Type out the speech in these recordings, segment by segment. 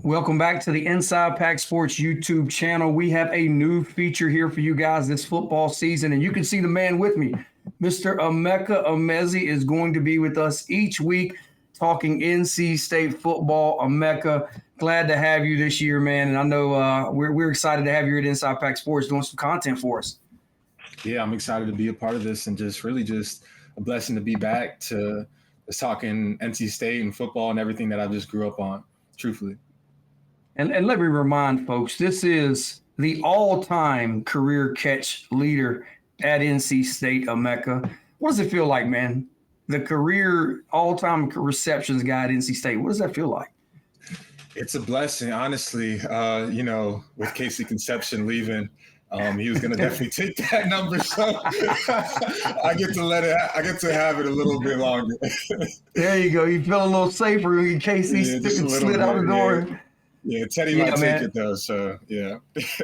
Welcome back to the Inside Pack Sports YouTube channel. We have a new feature here for you guys this football season, and you can see the man with me. Mr. Emeka Emezie is going to be with us each week talking NC State football. Emeka, glad to have you this year, man, and I know we're excited to have you at Inside Pack Sports doing some content for us. Yeah, I'm excited to be a part of this and just a blessing to be back to talking NC State and football and everything that I just grew up on, truthfully. And let me remind folks, this is the all-time career catch leader at NC State, Emeka. What does it feel like, man? The career all-time receptions guy at NC State. What does that feel like? It's a blessing, honestly. With Casey Conception leaving, he was going to definitely take that number. So I get to have it a little bit longer. There you go. You feel a little safer in case he slid out the door. Yeah, Teddy might take it though, so yeah.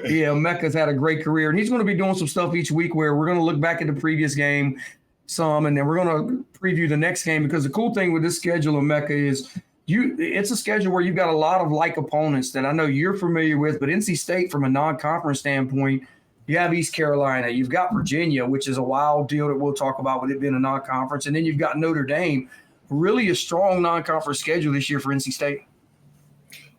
Yeah, Emeka's had a great career, and he's going to be doing some stuff each week where we're going to look back at the previous game some, and then we're going to preview the next game, because the cool thing with this schedule, Emeka, is it's a schedule where you've got a lot of like opponents that I know you're familiar with, but NC State, from a non-conference standpoint, you have East Carolina, you've got Virginia, which is a wild deal that we'll talk about with it being a non-conference, and then you've got Notre Dame. Really a strong non-conference schedule this year for NC State.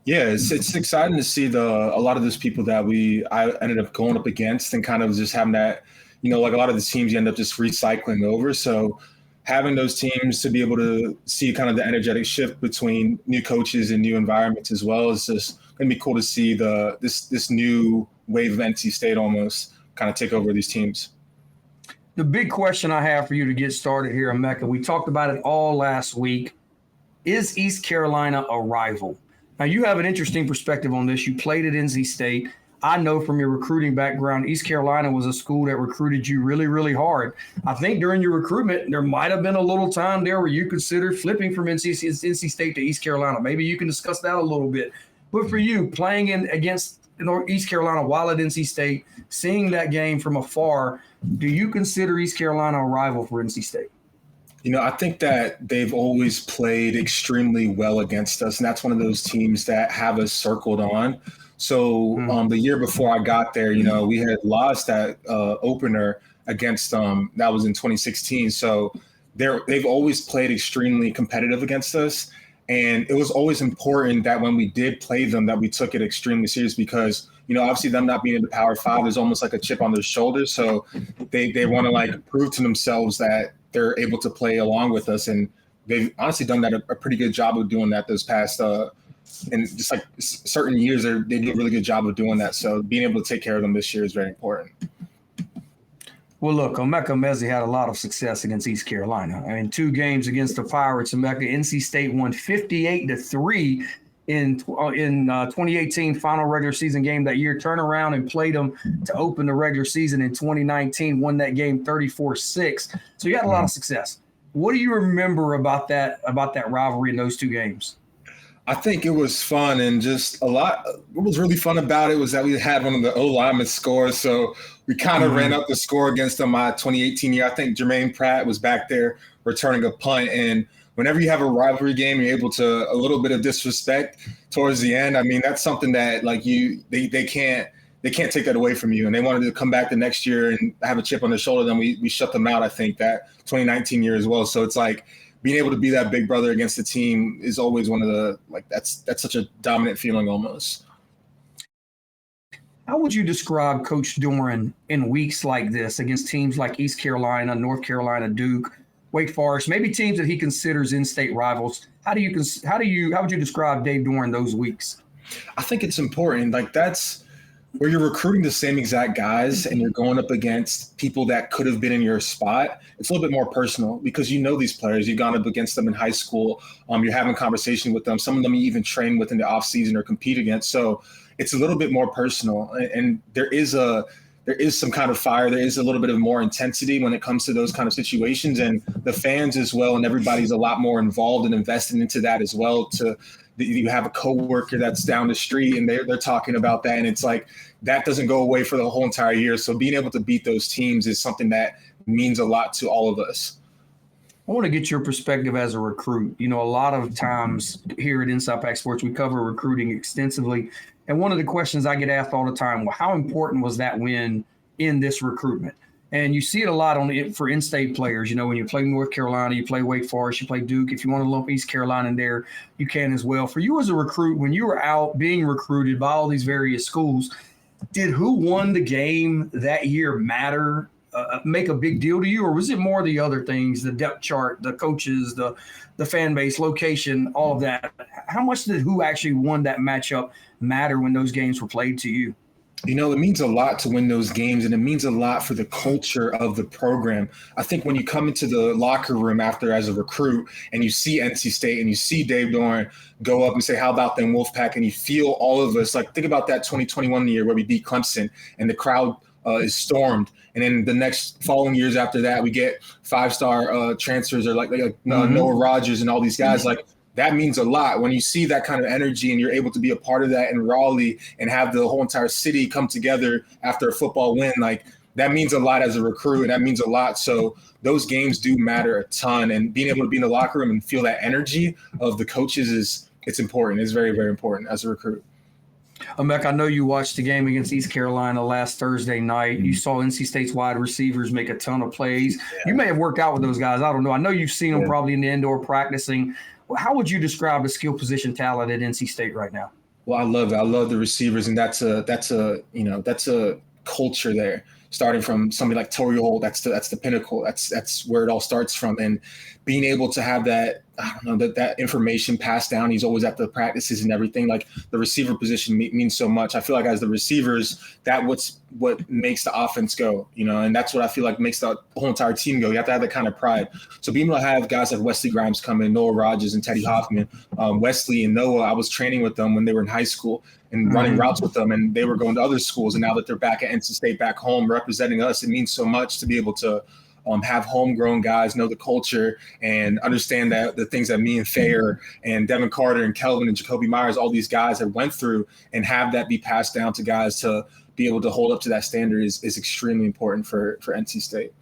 Yeah, it's exciting to see a lot of those people that I ended up going up against, and kind of just having that, like a lot of the teams you end up just recycling over. So having those teams to be able to see kind of the energetic shift between new coaches and new environments as well is just going to be cool to see this new wave of NC State almost kind of take over these teams. The big question I have for you to get started here, Emeka, we talked about it all last week. Is East Carolina a rival? Now, you have an interesting perspective on this. You played at NC State. I know from your recruiting background, East Carolina was a school that recruited you really, really hard. I think during your recruitment, there might have been a little time there where you considered flipping from NC State to East Carolina. Maybe you can discuss that a little bit. But for you, playing against East Carolina while at NC State, seeing that game from afar, do you consider East Carolina a rival for NC State? I think that they've always played extremely well against us, and that's one of those teams that have us circled on. So the year before I got there, we had lost that opener against them. That was in 2016. So they've always played extremely competitive against us, and it was always important that when we did play them, that we took it extremely serious, because obviously them not being in the Power Five is almost like a chip on their shoulders. So they want to prove to themselves that they're able to play along with us, and they've honestly done that a pretty good job of doing that those past and just like certain years they do a really good job of doing that. So being able to take care of them this year is very important. Well, look, Emeka Emezie had a lot of success against East Carolina. I mean, 2 games against the Pirates, NC State won 58-3 in 2018 final regular season game that year. Turn around and played them to open the regular season in 2019, won that game 34-6. So you had a lot of success. What do you remember about that rivalry in those 2 games? I think it was fun, and just what was really fun about it was that we had one of the O-linemen score. So we kind of ran up the score against them my 2018 year. I think Jermaine Pratt was back there returning a punt, and whenever you have a rivalry game, you're able to a little bit of disrespect towards the end. I mean, that's something that they can't take that away from you. And they wanted to come back the next year and have a chip on their shoulder. Then we shut them out, I think, that 2019 year as well. So it's like being able to be that big brother against the team is always one of the, that's such a dominant feeling almost. How would you describe Coach Doeren in weeks like this against teams like East Carolina, North Carolina, Duke, Wake Forest, maybe teams that he considers in-state rivals? How would you describe Dave Doeren those weeks? I think it's important. That's where you're recruiting the same exact guys and you're going up against people that could have been in your spot. It's a little bit more personal because these players. You've gone up against them in high school. You're having conversation with them. Some of them you even train with in the off season or compete against. So it's a little bit more personal, and there is some kind of fire. There is a little bit of more intensity when it comes to those kind of situations, and the fans as well. And everybody's a lot more involved and invested into that as well. You have a coworker that's down the street and they're talking about that. And it's like, that doesn't go away for the whole entire year. So being able to beat those teams is something that means a lot to all of us. I want to get your perspective as a recruit. You know, a lot of times here at Inside Pack Sports, we cover recruiting extensively. And one of the questions I get asked all the time, well, how important was that win in this recruitment? And you see it a lot for in-state players. You know, when you play North Carolina, you play Wake Forest, you play Duke. If you want to lump East Carolina in there, you can as well. For you as a recruit, when you were out being recruited by all these various schools, did who won the game that year matter? Make a big deal to you, or was it more the other things, the depth chart, the coaches, the fan base, location, all of that? How much did who actually won that matchup matter when those games were played to you? You know, it means a lot to win those games, and it means a lot for the culture of the program. I think when you come into the locker room after as a recruit and you see NC State and you see Dave Doeren go up and say, how about them Wolfpack? And you feel all of us, like think about that 2021 year where we beat Clemson and the crowd is stormed. And then the next following years after that, we get five-star transfers or like Noah Rogers and all these guys. Like that means a lot when you see that kind of energy and you're able to be a part of that in Raleigh and have the whole entire city come together after a football win. Like that means a lot as a recruit, and that means a lot. So those games do matter a ton, and being able to be in the locker room and feel that energy of the coaches it's important. It's very, very important as a recruit. Emeka, I know you watched the game against East Carolina last Thursday night. You saw NC State's wide receivers make a ton of plays. Yeah. You may have worked out with those guys. I don't know. I know you've seen them probably in the indoor practicing. How would you describe the skill position talent at NC State right now? Well, I love it. I love the receivers, and that's a culture there. Starting from somebody like Torrey Holt, that's the pinnacle. That's where it all starts from. And being able to have that, I don't know, that information passed down. He's always at the practices and everything. Like the receiver position means so much. I feel like as the receivers, what makes the offense go, you know, and that's what I feel like makes the whole entire team go. You have to have that kind of pride. So being able to have guys like Wesley Grimes come in, Noah Rogers and Teddy Hoffman, Wesley and Noah, I was training with them when they were in high school and running routes with them, and they were going to other schools. And now that they're back at NC State, back home representing us, it means so much to be able to have homegrown guys know the culture and understand that the things that me and Thayer and Devin Carter and Kelvin and Jacoby Myers, all these guys have went through, and have that be passed down to guys to be able to hold up to that standard is extremely important for NC State.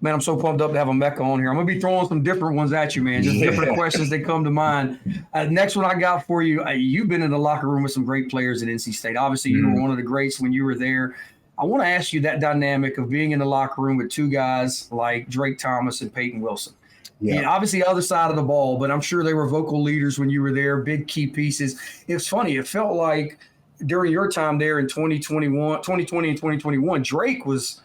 Man, I'm so pumped up to have Emeka on here. I'm going to be throwing some different ones at you, man, just different questions that come to mind. Next one I got for you, you've been in the locker room with some great players at NC State. Obviously, you were one of the greats when you were there. I want to ask you that dynamic of being in the locker room with two guys like Drake Thomas and Peyton Wilson. Yeah, obviously other side of the ball, but I'm sure they were vocal leaders when you were there, big key pieces. It's funny. It felt like during your time there in 2020 and 2021, Drake was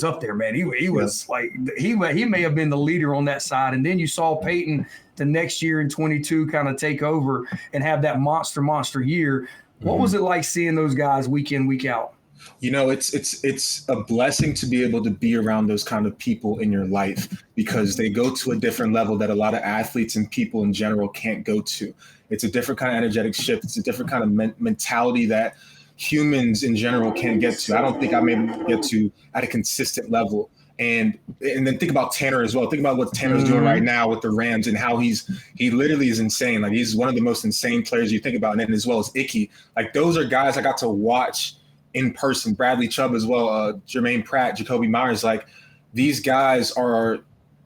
up there, man. He was like he may have been the leader on that side. And then you saw Peyton the next year in 22 kind of take over and have that monster year. What was it like seeing those guys week in, week out? You know, it's a blessing to be able to be around those kind of people in your life, because they go to a different level that a lot of athletes and people in general can't go to. It's a different kind of energetic shift. It's a different kind of mentality that humans in general can't get to. I don't think I'm able to get to at a consistent level. And then think about Tanner as well. Think about what Tanner's doing right now with the Rams and how he literally is insane. Like he's one of the most insane players you think about. And then as well as Icky, like those are guys I got to watch in person. Bradley Chubb as well, Jermaine Pratt, Jacoby Myers. Like these guys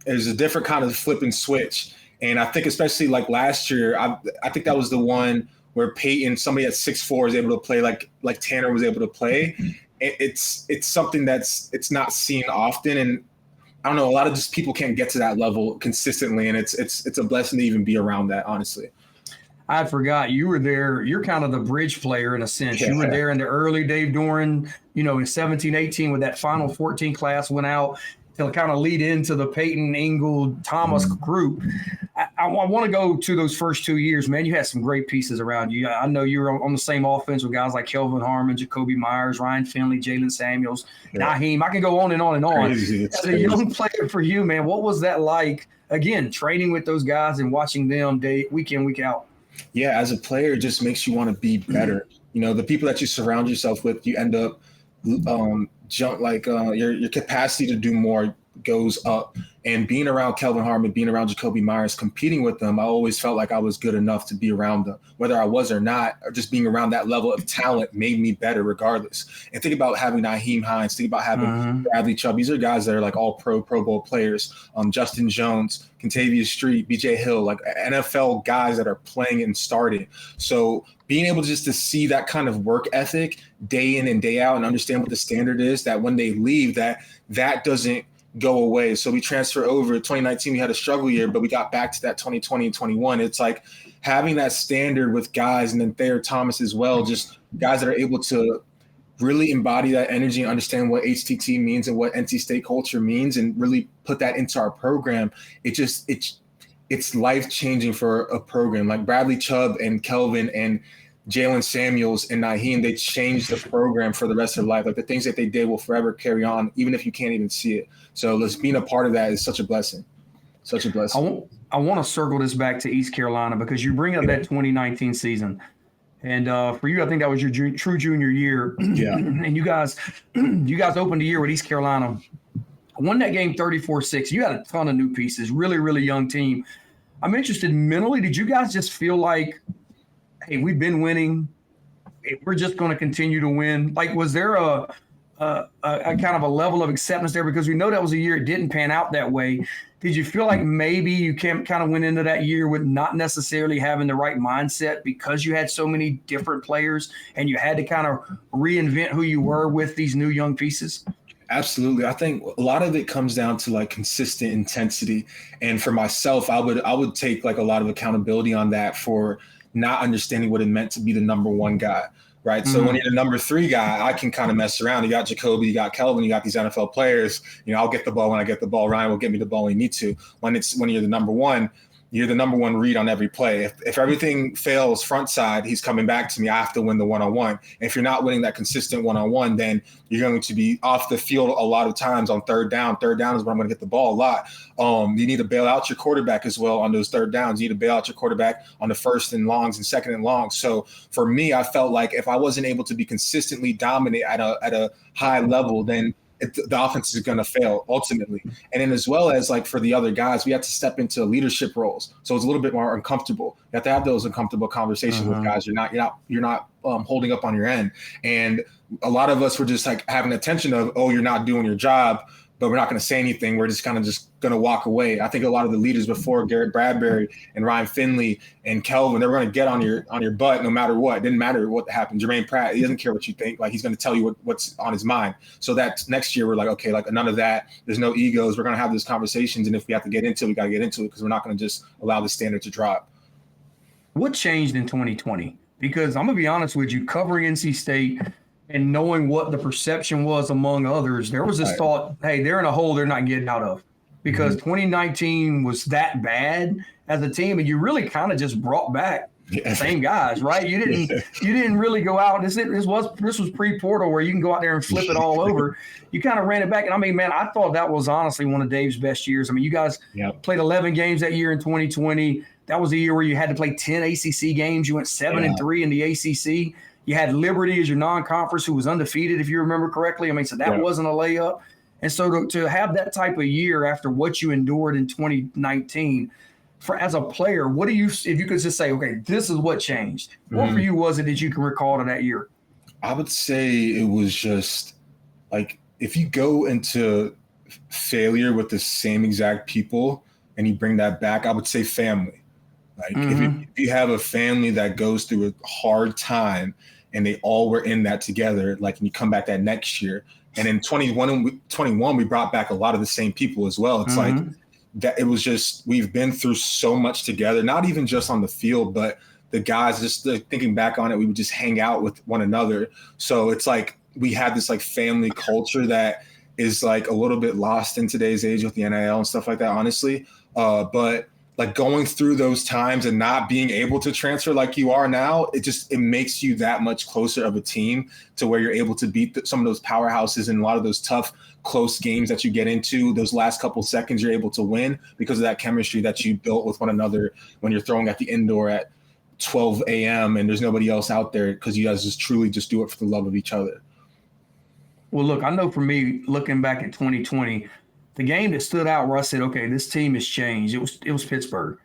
there's a different kind of flip and switch. And I think especially like last year, I think that was the one where Peyton, somebody at 6'4", is able to play like Tanner was able to play. It's something it's not seen often, and I don't know, a lot of just people can't get to that level consistently, and it's a blessing to even be around that, honestly. I forgot you were there. You're kind of the bridge player in a sense. You were there in the early Dave Doeren, in 17, 18 with that final 14 class went out to kind of lead into the Peyton, Ingle, Thomas group. I want to go to those first 2 years, man. You had some great pieces around you. I know you were on the same offense with guys like Kelvin Harmon, Jacoby Myers, Ryan Finley, Jalen Samuels, Naheem. I can go on and on and on. As a young player for you, man, what was that like, again, training with those guys and watching them week in, week out? Yeah, as a player, it just makes you want to be better. The people that you surround yourself with, you end up your capacity to do more goes up. And being around Kelvin Harmon, being around Jacoby Myers, competing with them, I always felt like I was good enough to be around them, whether I was or not, or just being around that level of talent made me better regardless. And think about having Naheem Hines, think about having Bradley Chubb. These are guys that are like all Pro Bowl players. Justin Jones, Contavious Street, BJ Hill, like NFL guys that are playing and starting. So being able just to see that kind of work ethic day in and day out and understand what the standard is, that when they leave, that doesn't go away. So we transfer over. 2019, we had a struggle year, but we got back to that 2020 and 21. It's like having that standard with guys, and then Thayer Thomas as well, just guys that are able to really embody that energy and understand what HTT means and what NC State culture means and really put that into our program. It's life-changing for a program like Bradley Chubb and Kelvin and Jalen Samuels and Naheem. They changed the program for the rest of their life. Like the things that they did will forever carry on, even if you can't even see it. So being a part of that is such a blessing. Such a blessing. I want to circle this back to East Carolina because you bring up that 2019 season. And for you, I think that was your true junior year. Yeah. And you guys opened the year with East Carolina. Won that game 34-6. You had a ton of new pieces, really, really young team. I'm interested mentally. Did you guys just feel like, hey, we've been winning, we're just going to continue to win? Like, was there a kind of a level of acceptance there? Because we know that was a year it didn't pan out that way. Did you feel like maybe you kind of went into that year with not necessarily having the right mindset because you had so many different players and you had to kind of reinvent who you were with these new young pieces? Absolutely. I think a lot of it comes down to like consistent intensity. And for myself, I would take like a lot of accountability on that for not understanding what it meant to be the number one guy. Right. So when you're the number three guy, I can kind of mess around. You got Jacoby, you got Kelvin, you got these NFL players. I'll get the ball when I get the ball. Ryan will get me the ball when he needs to. When you're the number one, you're the number one read on every play. If everything fails front side, he's coming back to me. I have to win the one-on-one. And if you're not winning that consistent one-on-one, then you're going to be off the field a lot of times on third down. Third down is when I'm going to get the ball a lot. You need to bail out your quarterback as well on those third downs. You need to bail out your quarterback on the first and longs and second and longs. So for me, I felt like if I wasn't able to be consistently dominant at a high level, then the offense is going to fail ultimately. And then as well as like for the other guys, we had to step into leadership roles. So it's a little bit more uncomfortable. You have to have those uncomfortable conversations with guys. You're not holding up on your end. And a lot of us were just like having attention of, oh, you're not doing your job, but we're not going to say anything. We're just going to walk away. I think a lot of the leaders before, Garrett Bradbury and Ryan Finley and Kelvin, they were going to get on your butt no matter what. It didn't matter what happened. Jermaine Pratt, he doesn't care what you think. Like, he's going to tell you what's on his mind. So that next year we're like, okay, like none of that. There's no egos. We're going to have these conversations. And if we have to get into it, we got to get into it because we're not going to just allow the standard to drop. What changed in 2020? Because I'm going to be honest with you, covering NC State and knowing what the perception was among others, there was this thought, hey, they're in a hole they're not getting out of. Because 2019 was that bad as a team, and you really kind of just brought back the same guys, right? You didn't really go out. This was pre-portal where you can go out there and flip it all over. You kind of ran it back. And I mean, man, I thought that was honestly one of Dave's best years. I mean, you guys played 11 games that year in 2020. That was a year where you had to play 10 ACC games. You went 7-3 in the ACC. You had Liberty as your non-conference, who was undefeated, if you remember correctly. I mean, so that wasn't a layup. And so to have that type of year after what you endured in 2019, as a player, what do you, if you could just say, okay, this is what changed. What for you was it that you can recall to that year? I would say it was just like, if you go into failure with the same exact people and you bring that back, I would say family. Like if you have a family that goes through a hard time and they all were in that together, like, and you come back that next year. And in 21, we brought back a lot of the same people as well. It's like that. It was just, we've been through so much together, not even just on the field, but the guys, just thinking back on it, we would just hang out with one another. So it's like, we had this like family culture that is like a little bit lost in today's age with the NIL and stuff like that, honestly. But like going through those times and not being able to transfer like you are now, it makes you that much closer of a team to where you're able to beat some of those powerhouses and a lot of those tough, close games that you get into. Those last couple seconds, you're able to win because of that chemistry that you built with one another when you're throwing at the indoor at 12 a.m. and there's nobody else out there, because you guys just truly just do it for the love of each other. Well, look, I know for me, looking back at 2020, the game that stood out where I said, okay, this team has changed, it was Pittsburgh.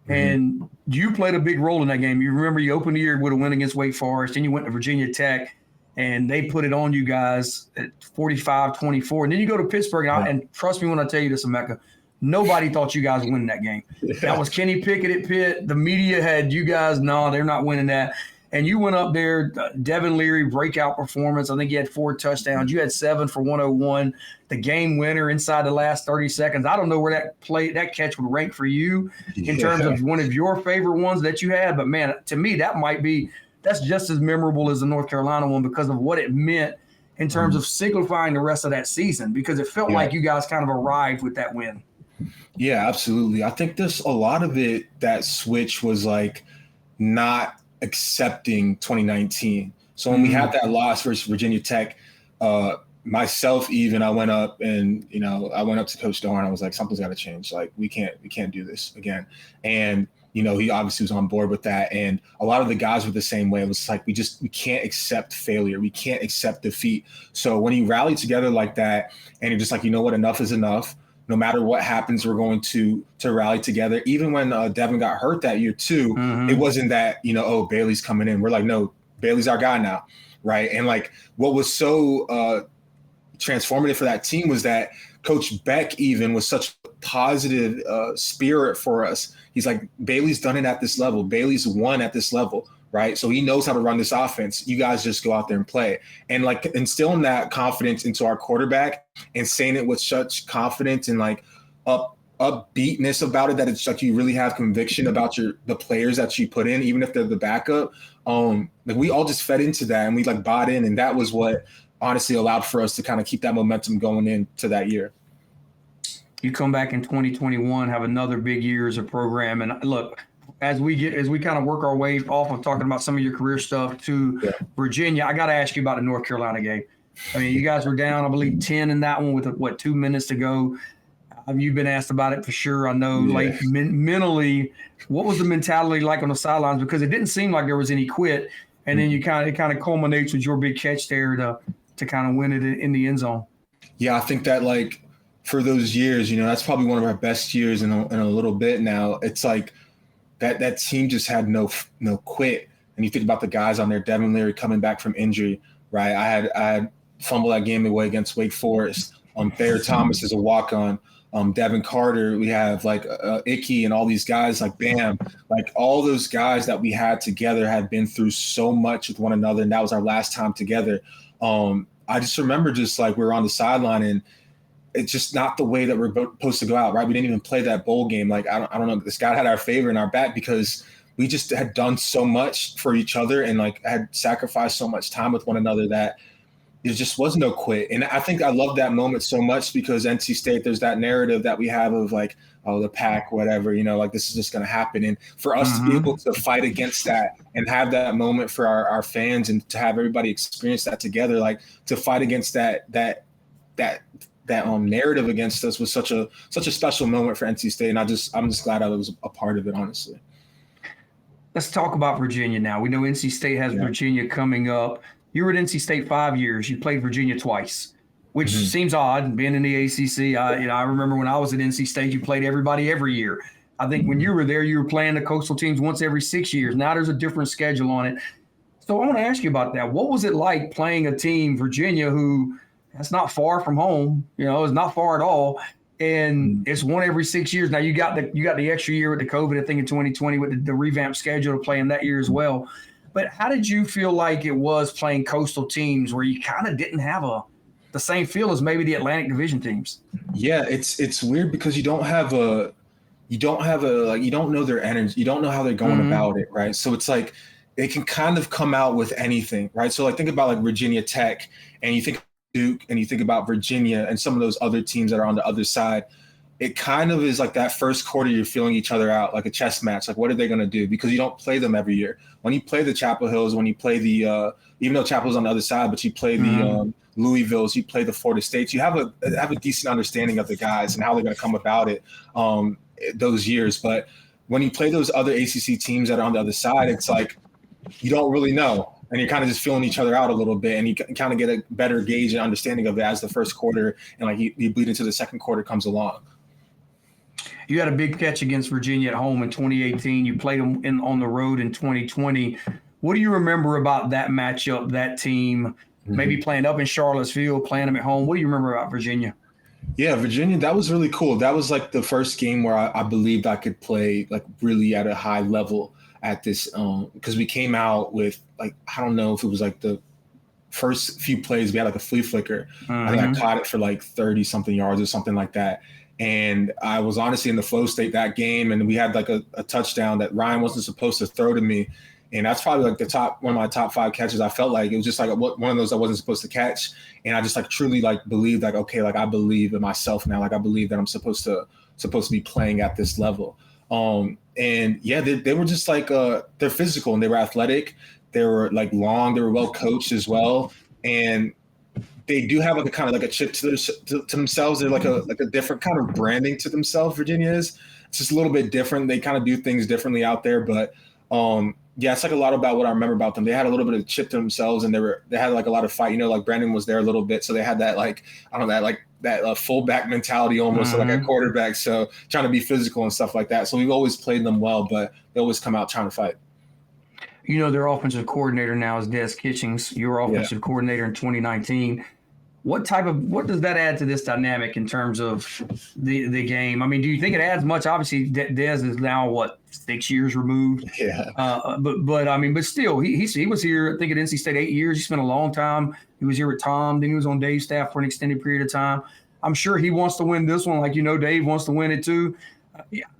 And you played a big role in that game. You remember you opened the year with a win against Wake Forest, then you went to Virginia Tech, and they put it on you guys at 45-24. And then you go to Pittsburgh, and trust me when I tell you this, Emeka, nobody thought you guys would win that game. That was Kenny Pickett at Pitt. The media had you guys, no, they're not winning that. And you went up there, Devin Leary, breakout performance. I think you had 4 touchdowns. You had 7 for 101. The game winner inside the last 30 seconds. I don't know where that catch would rank for you in terms of one of your favorite ones that you had. But, man, to me, that's just as memorable as the North Carolina one because of what it meant in terms of signifying the rest of that season, because it felt like you guys kind of arrived with that win. Yeah, absolutely. I think there's a lot of it, that switch was like not accepting 2019. So when we had that loss versus Virginia Tech, myself even, I went up to Coach Doeren. I was like, something's got to change. Like we can't do this again. And he obviously was on board with that. And a lot of the guys were the same way. It was like we can't accept failure. We can't accept defeat. So when you rally together like that, and you're just like, you know what, enough is enough. No matter what happens, we're going to rally together. Even when Devin got hurt that year too, it wasn't that, Bailey's coming in. We're like, no, Bailey's our guy now, right? And like what was so transformative for that team was that Coach Beck even was such a positive spirit for us. He's like, Bailey's done it at this level. Bailey's won at this level, right? So he knows how to run this offense. You guys just go out there and play. And like instilling that confidence into our quarterback and saying it with such confidence and like upbeatness about it, that it's like you really have conviction about the players that you put in, even if they're the backup. Like we all just fed into that and we like bought in, and that was what honestly allowed for us to kind of keep that momentum going into that year. You come back in 2021, have another big year as a program. And look, as we kind of work our way off of talking about some of your career stuff to Virginia, I got to ask you about the North Carolina game. I mean, you guys were down, I believe, 10 in that one with 2 minutes to go. You've been asked about it for sure. I know, like mentally, what was the mentality like on the sidelines? Because it didn't seem like there was any quit. And then it kind of culminates with your big catch there to kind of win it in the end zone. Yeah, I think that like for those years, that's probably one of our best years in a little bit now. It's like that team just had no quit. And you think about the guys on there, Devin Leary coming back from injury, right? I had fumbled that game away against Wake Forest. Thayer Thomas is a walk-on. Devin Carter, we have like Icky and all these guys like Bam, like all those guys that we had together had been through so much with one another. And that was our last time together. I just remember just like we were on the sideline and it's just not the way that we're supposed to go out, right? We didn't even play that bowl game. Like, I don't know, this guy had our favor in our back because we just had done so much for each other and like had sacrificed so much time with one another that there just was no quit. And I think I love that moment so much because NC State, there's that narrative that we have of like, oh, the pack, whatever, like this is just going to happen. And for us to be able to fight against that and have that moment for our fans and to have everybody experience that together, like to fight against that narrative against us was such a special moment for NC State. And I'm just glad I was a part of it, honestly. Let's talk about Virginia now. We know NC State has Virginia coming up. You were at NC State 5 years. You played Virginia twice, which seems odd, being in the ACC. I remember when I was at NC State, you played everybody every year. I think when you were there, you were playing the coastal teams once every 6 years. Now there's a different schedule on it. So I want to ask you about that. What was it like playing a team, Virginia, who that's not far from home? It's not far at all. And it's one every 6 years. Now you got the extra year with the COVID, I think in 2020 with the revamped schedule to play in that year as well. But how did you feel like it was playing coastal teams where you kind of didn't have the same feel as maybe the Atlantic Division teams? Yeah, it's weird because you don't know their energy. You don't know how they're going about it, right? So it's like they can kind of come out with anything, right? So like think about like Virginia Tech and you think Duke and you think about Virginia and some of those other teams that are on the other side. It kind of is like that first quarter you're feeling each other out like a chess match. Like, what are they going to do? Because you don't play them every year. When you play the Chapel Hills, when you play the even though Chapel Hill's on the other side, but you play the Louisvilles, you play the Florida States, you have a decent understanding of the guys and how they're going to come about it those years. But when you play those other ACC teams that are on the other side, it's like you don't really know. and you're kind of just feeling each other out a little bit, and you kind of get a better gauge and understanding of it as the first quarter and like you bleed into the second quarter comes along. You had a big catch against Virginia at home in 2018. You played them on the road in 2020. What do you remember about that matchup, that team, maybe playing up in Charlottesville, playing them at home? What do you remember about Virginia? Yeah, Virginia, that was really cool. That was like the first game where I believed I could play like really at a high level at this, because we came out with like, I don't know if it was like the first few plays, we had like a flea flicker. I think I caught it for like 30 something yards or something like that. And I was honestly in the flow state that game, and we had like a touchdown that Ryan wasn't supposed to throw to me. And that's probably like one of my top 5 catches. I felt like it was just like one of those I wasn't supposed to catch. And I just like truly like believed like, okay, like I believe in myself now. Like I believe that I'm supposed to be playing at this level. And yeah, they were just like, they're physical and they were athletic. They were like long, they were well coached as well. And they do have like a kind of like a chip to themselves. They're like a different kind of branding to themselves. Virginia is. It's just a little bit different. They kind of do things differently out there, but yeah, it's like a lot about what I remember about them. They had a little bit of chip to themselves, and they had like a lot of fight. You know, like Brandon was there a little bit, so they had that like I don't know that fullback mentality almost, like a quarterback. So trying to be physical and stuff like that. So we've always played them well, but they always come out trying to fight. You know, their offensive coordinator now is Des Kitchings. Your offensive coordinator in 2019. What does that add to this dynamic in terms of the game? I mean, do you think it adds much? Obviously, Des is now 6 years removed. Yeah. But I mean, but still, he was here. I think at NC State 8 years. He spent a long time. He was here with Tom. Then he was on Dave's staff for an extended period of time. I'm sure he wants to win this one. Like Dave wants to win it too.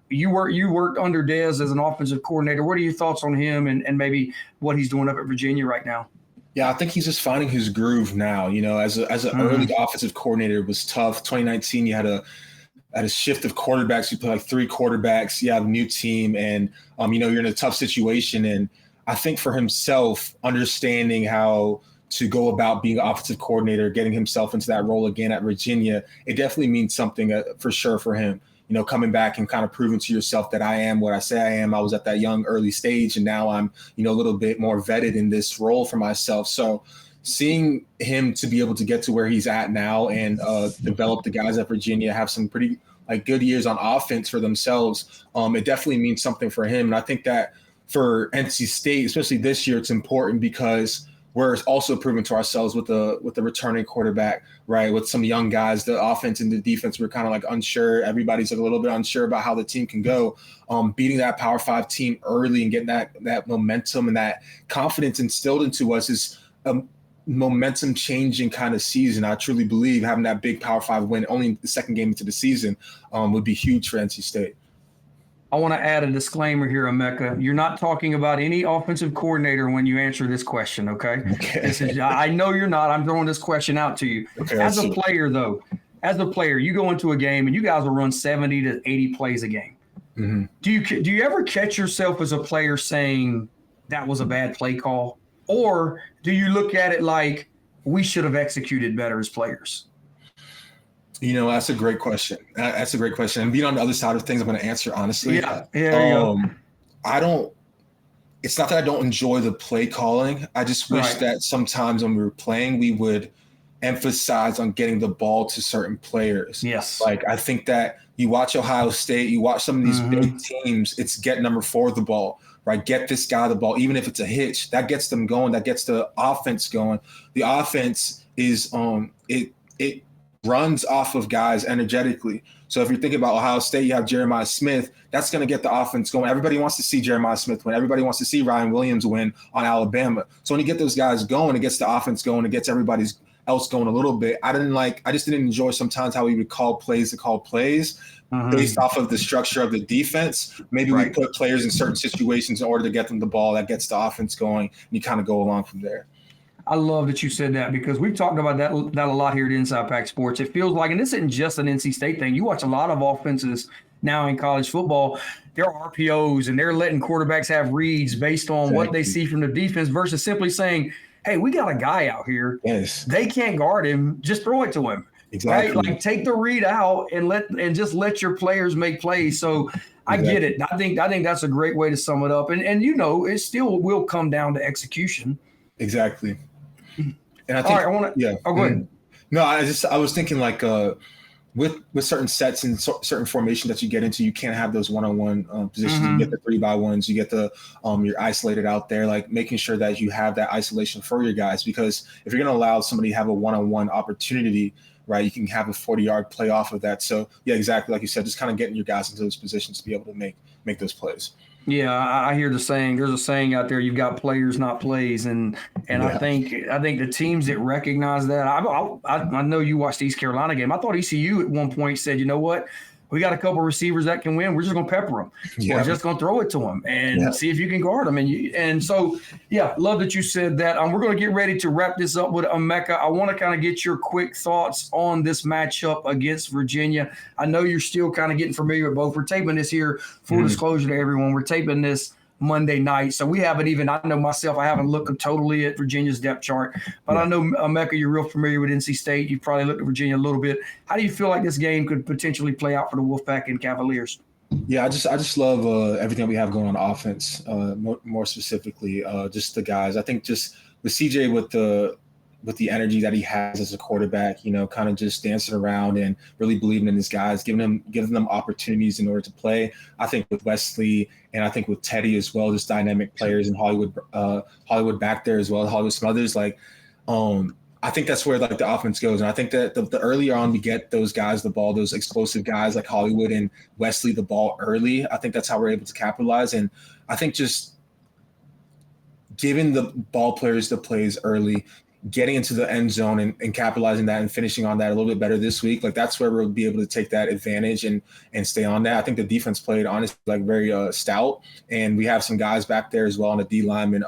You worked under Des as an offensive coordinator. What are your thoughts on him and maybe what he's doing up at Virginia right now? Yeah, I think he's just finding his groove now. You know, as an early offensive coordinator, it was tough. 2019, you had a shift of quarterbacks. You play like 3 quarterbacks. You have a new team, and you're in a tough situation. And I think for himself, understanding how to go about being an offensive coordinator, getting himself into that role again at Virginia, it definitely means something for sure for him. You know, coming back and kind of proving to yourself that I am what I say I am. I was at that young early stage, and now I'm, a little bit more vetted in this role for myself. So seeing him to be able to get to where he's at now and develop the guys at Virginia, have some pretty like good years on offense for themselves, it definitely means something for him. And I think that for NC State, especially this year, it's important because we're also proving to ourselves with the returning quarterback, right? With some young guys, the offense and the defense, we're kind of like unsure. Everybody's like a little bit unsure about how the team can go. Beating that Power 5 team early and getting that momentum and that confidence instilled into us is a momentum changing kind of season. I truly believe having that big Power 5 win only the second game into the season would be huge for NC State. I want to add a disclaimer here, Emeka. You're not talking about any offensive coordinator when you answer this question, okay? I know you're not. I'm throwing this question out to you. Okay, as a player, you go into a game and you guys will run 70 to 80 plays a game. Mm-hmm. Do you ever catch yourself as a player saying that was a bad play call? Or do you look at it like we should have executed better as players? That's a great question. And being on the other side of things, I'm going to answer honestly. Yeah, there you go. It's not that I don't enjoy the play calling. I just wish that sometimes when we were playing, we would emphasize on getting the ball to certain players. Yes. Like I think that you watch Ohio State, you watch some of these big teams, it's get number 4 the ball, right? Get this guy the ball, even if it's a hitch, that gets them going, that gets the offense going. The offense is it runs off of guys energetically. So if you're thinking about Ohio State, you have Jeremiah Smith. That's going to get the offense going. Everybody wants to see Jeremiah Smith win. Everybody wants to see Ryan Williams win on Alabama. So when you get those guys going, it gets the offense going. It gets everybody else going a little bit. I just didn't enjoy sometimes how we would call plays based off of the structure of the defense. Maybe we put players in certain situations in order to get them the ball. That gets the offense going, and you kind of go along from there. I love that you said that because we've talked about that a lot here at Inside Pack Sports. It feels like, and this isn't just an NC State thing. You watch a lot of offenses now in college football. There are RPOs, and they're letting quarterbacks have reads based on what they see from the defense versus simply saying, hey, we got a guy out here. Yes. They can't guard him. Just throw it to him. Exactly. Right? Like take the read out and just let your players make plays. So I get it. I think that's a great way to sum it up. And it still will come down to execution. Exactly. And I think, all right, I want to. yeah. Oh, go ahead. No, I was thinking like with certain sets and certain formations that you get into, you can't have those one-on-one positions. You get the 3x1s, you get the you're isolated out there, like making sure that you have that isolation for your guys, because if you're going to allow somebody to have a one-on-one opportunity, right, you can have a 40-yard play off of that. So yeah, exactly like you said, just kind of getting your guys into those positions to be able to make those plays. Yeah, I hear the saying. There's a saying out there: you've got players, not plays, and Yeah. I think the teams that recognize that. I know you watched the East Carolina game. I thought ECU at one point said, you know what, we got a couple receivers that can win. We're just going to pepper them. Yeah. We're just going to throw it to them and see if you can guard them. And so, yeah, love that you said that. We're going to get ready to wrap this up with Emeka. I want to kind of get your quick thoughts on this matchup against Virginia. I know you're still kind of getting familiar with both. We're taping this here, full disclosure to everyone. We're taping this Monday night. So we haven't even, I know myself, I haven't looked totally at Virginia's depth chart, but I know, Emeka, you're real familiar with NC State. You've probably looked at Virginia a little bit. How do you feel like this game could potentially play out for the Wolfpack and Cavaliers? Yeah, I just love everything we have going on offense, more specifically, just the guys. I think just with CJ with the energy that he has as a quarterback, you know, kind of just dancing around and really believing in his guys, giving them opportunities in order to play. I think with Wesley and I think with Teddy as well, just dynamic players, and Hollywood back there as well, Hollywood Smothers. Like, I think that's where like the offense goes. And I think that the earlier on we get those guys the ball, those explosive guys like Hollywood and Wesley the ball early, I think that's how we're able to capitalize. And I think just giving the ball players the plays early, getting into the end zone and capitalizing that and finishing on that a little bit better this week, like that's where we'll be able to take that advantage and stay on that. I think the defense played honestly like very stout, and we have some guys back there as well on the D lineman.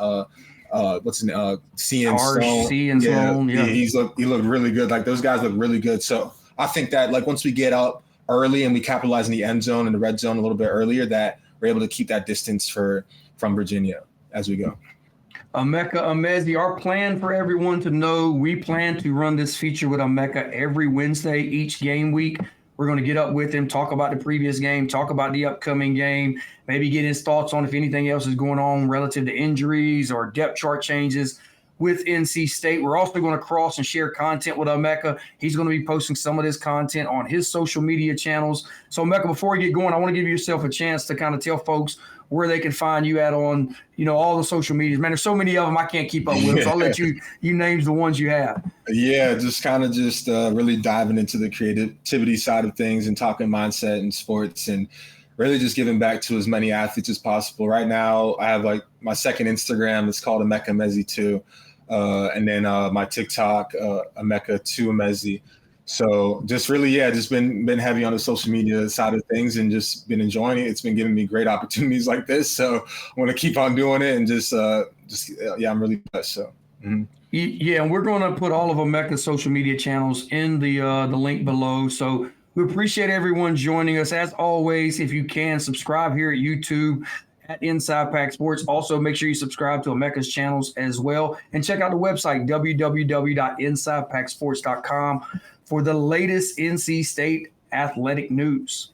What's his name? C and Sloan. Yeah, he looked really good. Like those guys look really good. So I think that like once we get up early and we capitalize in the end zone and the red zone a little bit earlier, that we're able to keep that distance from Virginia as we go. Emeka Emezie, our plan for everyone to know, we plan to run this feature with Emeka every Wednesday, each game week. We're going to get up with him, talk about the previous game, talk about the upcoming game, maybe get his thoughts on if anything else is going on relative to injuries or depth chart changes with NC State. We're also going to cross and share content with Emeka. He's going to be posting some of this content on his social media channels. So, Emeka, before we get going, I want to give yourself a chance to kind of tell folks where they can find you at on, you know, all the social medias. Man, there's so many of them I can't keep up with. So I'll let you name the ones you have. Yeah, just kind of really diving into the creativity side of things and talking mindset and sports and really just giving back to as many athletes as possible. Right now, I have like my second Instagram. It's called Emeka Emezie 2. And then my TikTok, Emeka 2 Emezie. So just really, just been heavy on the social media side of things and just been enjoying it. It's been giving me great opportunities like this. So I want to keep on doing it and I'm really blessed. So. Mm-hmm. Yeah, and we're going to put all of Emeka's social media channels in the link below. So we appreciate everyone joining us. As always, if you can, subscribe here at YouTube at Inside Pack Sports. Also, make sure you subscribe to Emeka's channels as well. And check out the website, www.insidepacksports.com, for the latest NC State athletic news.